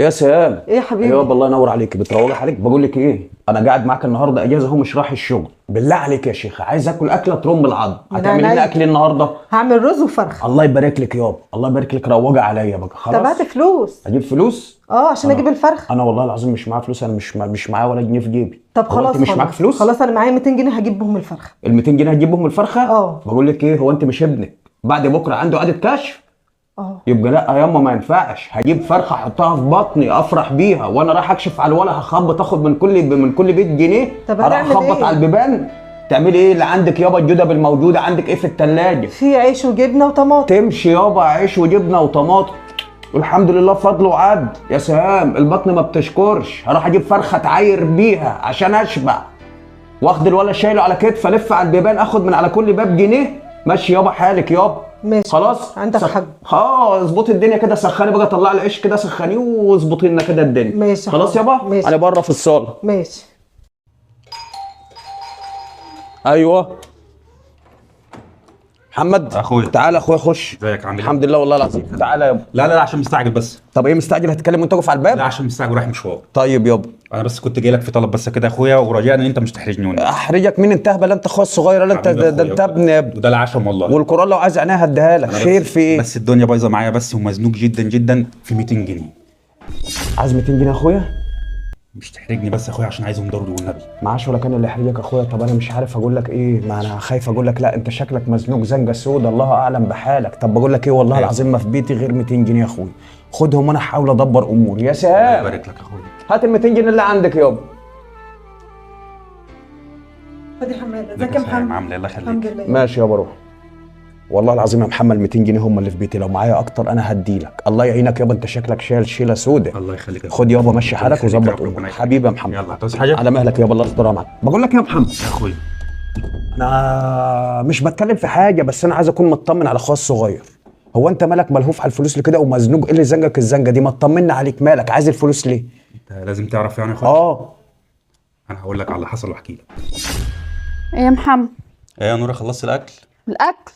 يا سلام. ايه يا حبيبي؟ يابا الله ينور عليك، بتروجي عليك. بقول لك ايه، انا قاعد معاك النهارده اجازه اهو، مش رايح الشغل. بالله عليك يا شيخه، عايز اكل اكله ترم العظم. هتعمل لنا اكل النهارده؟ هعمل رز وفرخه. الله يبارك لك يابا، الله يبارك لك. روجي عليا بقى خلاص. طب هات فلوس. اجيب فلوس؟ عشان اجيب الفرخه. انا والله العظيم مش معايا فلوس، انا مش معايا ولا جنيه في جيبي. طب خلاص انت مش معاك فلوس؟ خلاص انا معايا 200 جنيه هجيب بهم الفرخه. ال 200 جنيه هتجيب بهم الفرخه؟ بقول لك ايه، هو انت مش ابنك بعد بكره عنده عاده كشف؟ يبقى لا ياما ما ينفعش. هجيب فرخه احطها في بطني افرح بيها وانا رايح اكشف على الولا، هخبط اخد من كل بيت جنيه. طب هروح اخبط إيه؟ على البيبان. تعملي ايه اللي عندك يابا؟ الجدب الموجوده عندك ايه في الثلاجه؟ في عيش وجبنه وطماطم. تمشي يابا، عيش وجبنه وطماطم والحمد لله بفضل وعد. يا سلام، البطن ما بتشكرش. هروح اجيب فرخه تعاير بيها عشان اشبع، واخد الولا شايله على كتف، الف على البيبان اخد من على كل باب جنيه. ماشي يابا حالك يابا. ماشي خلاص عندك حق. اظبطي الدنيا كده، سخني بقى، طلعي العيش كده سخنيه واظبطي لنا كده الدنيا. ماشي خلاص يابا. ماشي. انا بره في الصاله. ماشي. ايوه محمد اخويا، تعالى اخويا خش. ازيك عامل ايه؟ الحمد لله والله العظيم. تعالى يابا. لا عشان مستعجل بس. طب ايه مستعجل؟ هتتكلم وانت واقف على الباب؟ لا عشان مستعجل رايح مشوار. طيب يابا. انا بس كنت جاي لك في طلب بس كده يا اخويا، ورجاء ان انت مش تحرجني وانا. احرجك مين؟ انت اهبل انت؟ اخويا الصغير ولا انت؟ ده انت ابن يا ابني. وده العشم والله. والقران لو عايز عينيها هديها لك. خير في ايه؟ بس الدنيا بايظه معايا بس، ومزنوق جدا جدا في 200 جنيه. عايز 200 جنيه يا اخويا؟ مش تحرجني بس يا اخويا عشان عايزهم ضروري والنبي. معاش ولا كان اللي يحرجك يا اخويا. طب انا مش عارف اقول لك ايه، ما انا خايف اقول لك لا انت شكلك مزنوق زنقه سودا، الله اعلم بحالك. طب بقول لك ايه، والله العظيم ما في بيتي غير 200 جنيه يا اخويا، خدهم وانا هحاول ادبر اموري. يا سلام. الله يبارك لك يا اخويا. هات ال 200 جنيه اللي عندك يابا. خد يا حماده. ازيك يا محمد؟ عامله ايه؟ الله يخليك. الحمد لله. ماشي يابا روح. والله العظيم يا محمد 200 جنيه هم اللي في بيتي، لو معايا اكتر انا هديلك. الله يعينك يابا، انت شكلك شايل شيله سودا. الله يخليك يا خد يابا مشي حالك وظبط امورك حبيبي يا محمد. يلا هتعوز حاجه؟ على مهلك يابا، الله يسترها معاك. بقول لك يا محمد يا اخويا، انا مش بتكلم في حاجه، بس انا عايز اكون مطمن على اخويا الصغير. هو انت مالك ملهوف على الفلوس اللي كده ومزنوق؟ ايه اللي زنقك الزنقه دي؟ ما تطمنا عليك، مالك عايز الفلوس ليه؟ انت لازم تعرف يعني يا اخويا. انا هقول لك على اللي حصل واحكي لك. ايه يا محمد؟ ايه يا نوره، خلصت الاكل؟ الاكل؟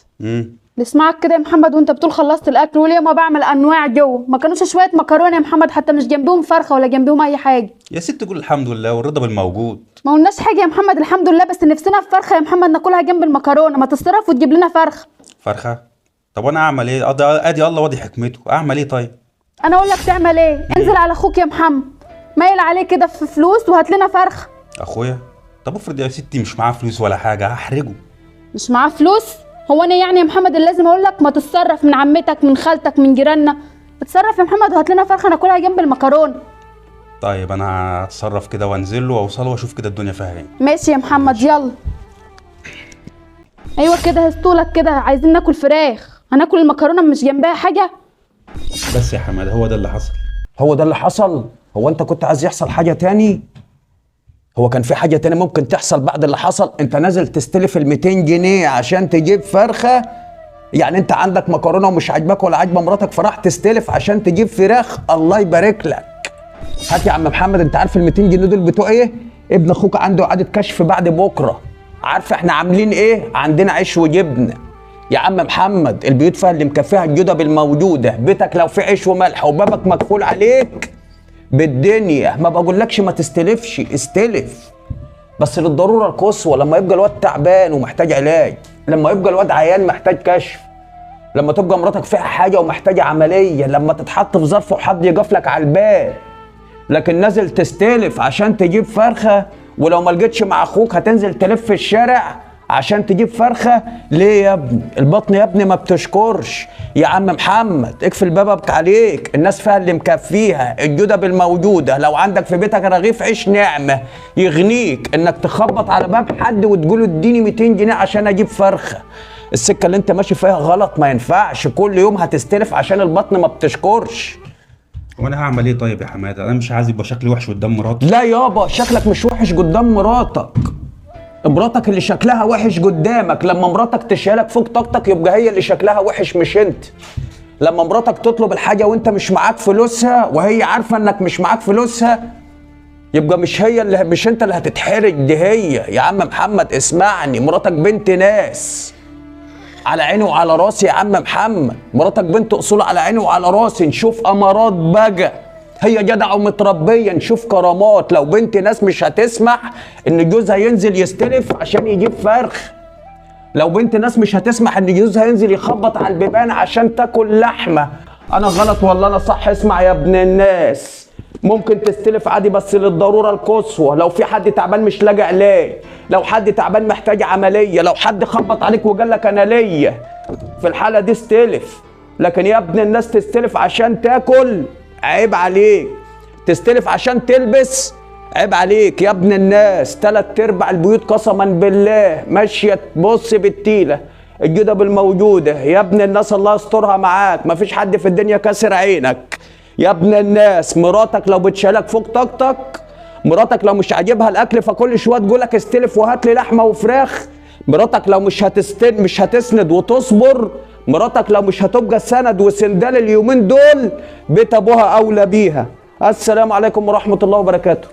نسمعك كده يا محمد وانت بتقول خلصت الاكل، وليه ما بعمل انواع جوه؟ ما كانوش شويه مكرونه يا محمد، حتى مش جنبهم فرخه ولا جنبهم اي حاجه. يا ست قول الحمد لله والرضا بالموجود. ما قلناش حاجه يا محمد، الحمد لله، بس نفسنا في فرخه يا محمد ناكلها جنب المكرونه، ما تصرف وتجيب لنا فرخه. فرخه؟ طب وانا اعمل ايه؟ ادي الله واضح حكمته، اعمل ايه طيب؟ انا اقول لك تعمل ايه؟ انزل على اخوك يا محمد، مايل عليه كده في فلوس وهات لنا فرخه. اخويا؟ طب افرض يا ستي مش معاه فلوس ولا حاجه، هحرجه. مش معاه فلوس؟ هو انا يعني يا محمد اللي لازم اقول لك ما تتصرف من عمتك من خالتك من جيراننا؟ اتصرف يا محمد وهات لنا فرخه ناكلها جنب المكرونه. طيب انا هتصرف كده وانزل له واوصل واشوف كده الدنيا فيها ايه. ماشي يا محمد يلا. ايوه كده هستولك كده، عايزين ناكل فراخ، هناكل المكرونه مش جنبها حاجه. بس يا حماده هو ده اللي حصل. هو ده اللي حصل؟ هو انت كنت عايز يحصل حاجه تاني؟ هو كان في حاجه تاني ممكن تحصل بعد اللي حصل؟ انت نازل تستلف ال 200 جنيه عشان تجيب فرخه؟ يعني انت عندك مكرونه ومش عاجباك ولا عاجبه مراتك فراح تستلف عشان تجيب فراخ؟ الله يبارك لك. هات يا عم محمد، انت عارف ال 200 جنيه دول بتوع ايه؟ ابن اخوك عنده اعاده كشف بعد بكره. عارف احنا عاملين ايه؟ عندنا عيش وجبنه. يا عم محمد البيوت فيها اللي مكفيها الجدب الموجوده، بيتك لو في عيش وملح وبابك مكفول عليك بالدنيا. ما بقولكش ما تستلفش، استلف بس للضروره القصوى، لما يبقى الواد تعبان ومحتاج علاج، لما يبقى الواد عيان محتاج كشف، لما تبقى مراتك فيها حاجه ومحتاجه عمليه، لما تتحط في ظرف وحد يقفلك على الباب. لكن نازل تستلف عشان تجيب فرخه، ولو ما لقيتش مع اخوك هتنزل تلف في الشارع عشان تجيب فرخه. ليه يا ابني؟ البطن يا ابني ما بتشكرش. يا عم محمد اقفل بابك عليك، الناس فيها اللي مكفيها، الجدب الموجوده. لو عندك في بيتك رغيف عيش نعمه يغنيك انك تخبط على باب حد وتقوله اديني 200 جنيه عشان اجيب فرخه. السكه اللي انت ماشي فيها غلط، ما ينفعش كل يوم هتستلف عشان البطن ما بتشكرش. وانا هعمل ايه طيب يا حماده؟ انا مش عايز يبقى شكلي وحش قدام مراتي. لا يابا، شكلك مش وحش قدام مراتك اللي شكلها وحش قدامك. لما مراتك تشيلك فوق طاقتك يبقى هي اللي شكلها وحش مش انت. لما مراتك تطلب الحاجه وانت مش معاك فلوسها وهي عارفه انك مش معاك فلوسها يبقى مش انت اللي هتتحرج، دي هي. يا عم محمد اسمعني، مراتك بنت ناس على عيني وعلى راسي. يا عم محمد مراتك بنت اصول على عيني وعلى راسي. نشوف امارات بقى هي جدعه ومتربيه. نشوف كرامات. لو بنت ناس مش هتسمح ان جوزها ينزل يستلف عشان يجيب فرخ. لو بنت ناس مش هتسمح ان جوزها ينزل يخبط على البيبان عشان تاكل لحمه. انا غلط ولا انا صح؟ اسمع يا ابن الناس، ممكن تستلف عادي بس للضروره القصوى. لو في حد تعبان مش لاجئ علاج، لو حد تعبان محتاج عمليه، لو حد خبط عليك وقال لك انا ليا، في الحاله دي استلف. لكن يا ابن الناس تستلف عشان تاكل، عيب عليك. تستلف عشان تلبس، عيب عليك يا ابن الناس. 3/4 البيوت قسما بالله ماشيه تبص بالتيله، الجدب الموجوده. يا ابن الناس الله يسترها معاك، مفيش حد في الدنيا كاسر عينك يا ابن الناس. مراتك لو بتشيلك فوق طاقتك، مراتك لو مش عاجبها الاكل فكل شويه تقولك استلف وهات لي لحمه وفراخ، مراتك لو مش هتسند وتصبر، مراتك لو مش هتبقى سند وسندال اليومين دول، بيت ابوها اولى بيها. السلام عليكم ورحمه الله وبركاته.